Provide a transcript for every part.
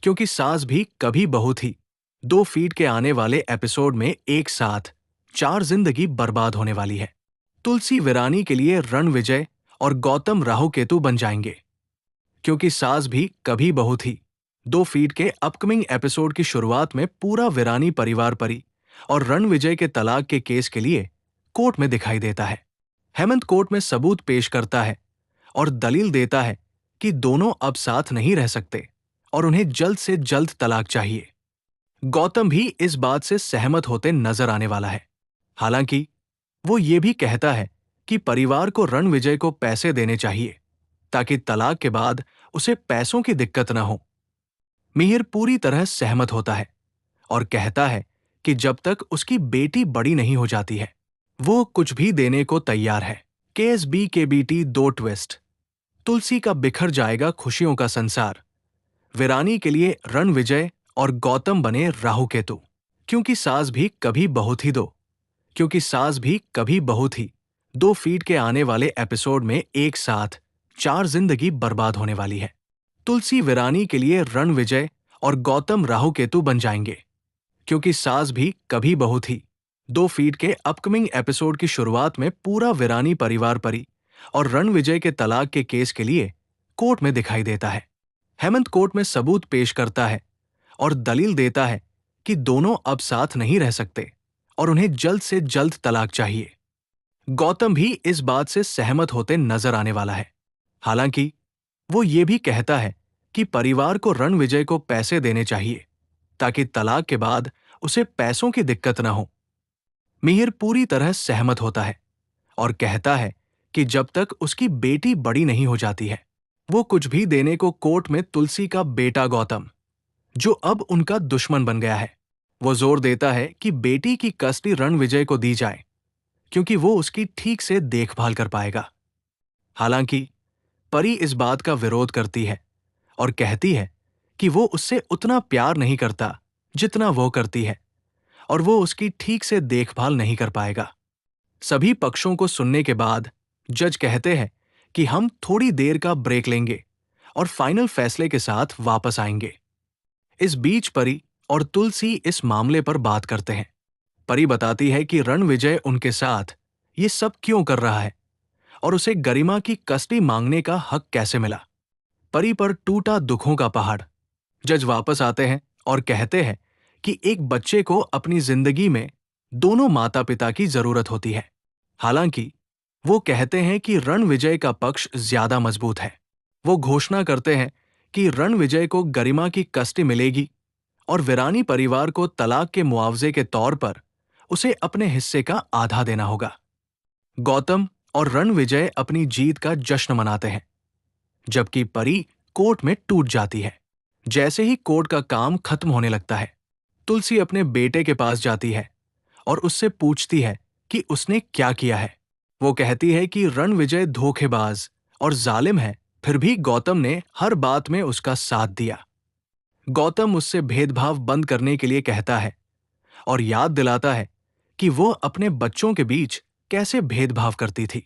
क्योंकि सास भी कभी बहू थी 2 फीट के आने वाले एपिसोड में एक साथ 4 जिंदगी बर्बाद होने वाली है। तुलसी वीरानी के लिए रणविजय और गौतम राहु केतु बन जाएंगे। क्योंकि सास भी कभी बहू थी 2 फीट के अपकमिंग एपिसोड की शुरुआत में पूरा वीरानी परिवार परी और रणविजय के तलाक के केस के लिए कोर्ट में दिखाई देता है। हेमंत कोर्ट में सबूत पेश करता है और दलील देता है कि दोनों अब साथ नहीं रह सकते और उन्हें जल्द से जल्द तलाक चाहिए। गौतम भी इस बात से सहमत होते नजर आने वाला है। हालांकि वो ये भी कहता है कि परिवार को रणविजय को पैसे देने चाहिए ताकि तलाक के बाद उसे पैसों की दिक्कत न हो। मिहिर पूरी तरह सहमत होता है और कहता है कि जब तक उसकी बेटी बड़ी नहीं हो जाती है वो कुछ भी देने को तैयार है। केएसबी के बीटी 2 ट्विस्ट। तुलसी का बिखर जाएगा खुशियों का संसार। वीरानी के लिए रणविजय और गौतम बने राहु केतु। क्योंकि सास भी कभी बहू थी क्योंकि सास भी कभी बहू थी 2 फीट के आने वाले एपिसोड में एक साथ 4 जिंदगी बर्बाद होने वाली है। तुलसी वीरानी के लिए रणविजय और गौतम राहु केतु बन जाएंगे। क्योंकि सास भी कभी बहू थी 2 फीट के अपकमिंग एपिसोड की शुरुआत में पूरा वीरानी परिवार परी और रणविजय के तलाक के केस के लिए कोर्ट में दिखाई देता है। हेमंत कोर्ट में सबूत पेश करता है और दलील देता है कि दोनों अब साथ नहीं रह सकते और उन्हें जल्द से जल्द तलाक चाहिए। गौतम भी इस बात से सहमत होते नजर आने वाला है। हालांकि वो ये भी कहता है कि परिवार को रणविजय को पैसे देने चाहिए ताकि तलाक के बाद उसे पैसों की दिक्कत न हो। मिहिर पूरी तरह सहमत होता है और कहता है कि जब तक उसकी बेटी बड़ी नहीं हो जाती है वो कुछ भी देने को कोर्ट में तुलसी का बेटा गौतम, जो अब उनका दुश्मन बन गया है, वो जोर देता है कि बेटी की कस्टडी रणविजय को दी जाए क्योंकि वो उसकी ठीक से देखभाल कर पाएगा। हालांकि परी इस बात का विरोध करती है और कहती है कि वो उससे उतना प्यार नहीं करता जितना वो करती है और वो उसकी ठीक से देखभाल नहीं कर पाएगा। सभी पक्षों को सुनने के बाद जज कहते हैं कि हम थोड़ी देर का ब्रेक लेंगे और फाइनल फैसले के साथ वापस आएंगे। इस बीच परी और तुलसी इस मामले पर बात करते हैं। परी बताती है कि रणविजय उनके साथ ये सब क्यों कर रहा है और उसे गरिमा की कस्टडी मांगने का हक कैसे मिला। परी पर टूटा दुखों का पहाड़। जज वापस आते हैं और कहते हैं कि एक बच्चे को अपनी जिंदगी में दोनों माता पिता की जरूरत होती है। हालांकि वो कहते हैं कि रणविजय का पक्ष ज्यादा मजबूत है। वो घोषणा करते हैं कि रणविजय को गरिमा की कस्टडी मिलेगी और वीरानी परिवार को तलाक के मुआवजे के तौर पर उसे अपने हिस्से का आधा देना होगा। गौतम और रणविजय अपनी जीत का जश्न मनाते हैं, जबकि परी कोर्ट में टूट जाती है। जैसे ही कोर्ट का काम खत्म होने लगता है, तुलसी अपने बेटे के पास जाती है और उससे पूछती है कि उसने क्या किया है। वो कहती है कि रणविजय धोखेबाज और जालिम है, फिर भी गौतम ने हर बात में उसका साथ दिया। गौतम उससे भेदभाव बंद करने के लिए कहता है और याद दिलाता है कि वो अपने बच्चों के बीच कैसे भेदभाव करती थी।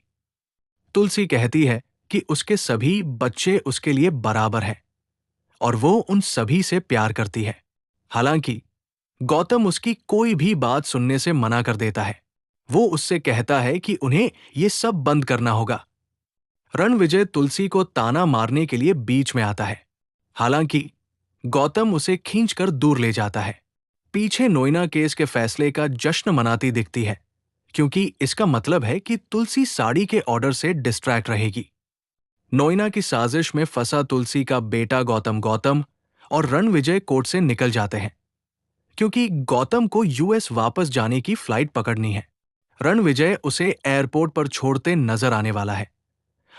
तुलसी कहती है कि उसके सभी बच्चे उसके लिए बराबर हैं और वो उन सभी से प्यार करती है। हालांकि गौतम उसकी कोई भी बात सुनने से मना कर देता है। वो उससे कहता है कि उन्हें ये सब बंद करना होगा। रणविजय तुलसी को ताना मारने के लिए बीच में आता है। हालांकि गौतम उसे खींचकर दूर ले जाता है। पीछे नोएना केस के फैसले का जश्न मनाती दिखती है, क्योंकि इसका मतलब है कि तुलसी साड़ी के ऑर्डर से डिस्ट्रैक्ट रहेगी। नोएना की साजिश में फंसा तुलसी का बेटा गौतम और रणविजय कोर्ट से निकल जाते हैं, क्योंकि गौतम को यूएस वापस जाने की फ्लाइट पकड़नी है। रणविजय उसे एयरपोर्ट पर छोड़ते नजर आने वाला है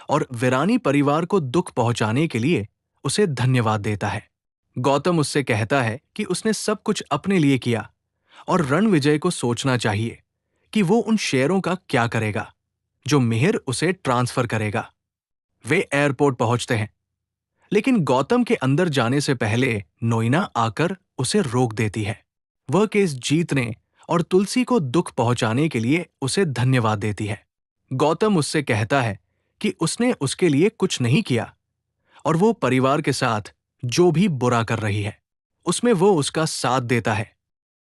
और वीरानी परिवार को दुख पहुंचाने के लिए उसे धन्यवाद देता है। गौतम उससे कहता है कि उसने सब कुछ अपने लिए किया और रणविजय को सोचना चाहिए कि वो उन शेयरों का क्या करेगा जो मिहिर उसे ट्रांसफर करेगा। वे एयरपोर्ट पहुंचते हैं, लेकिन गौतम के अंदर जाने से पहले नोएना आकर उसे रोक देती है। वह केस जीतने और तुलसी को दुख पहुंचाने के लिए उसे धन्यवाद देती है। गौतम उससे कहता है कि उसने उसके लिए कुछ नहीं किया और वो परिवार के साथ जो भी बुरा कर रही है उसमें वो उसका साथ देता है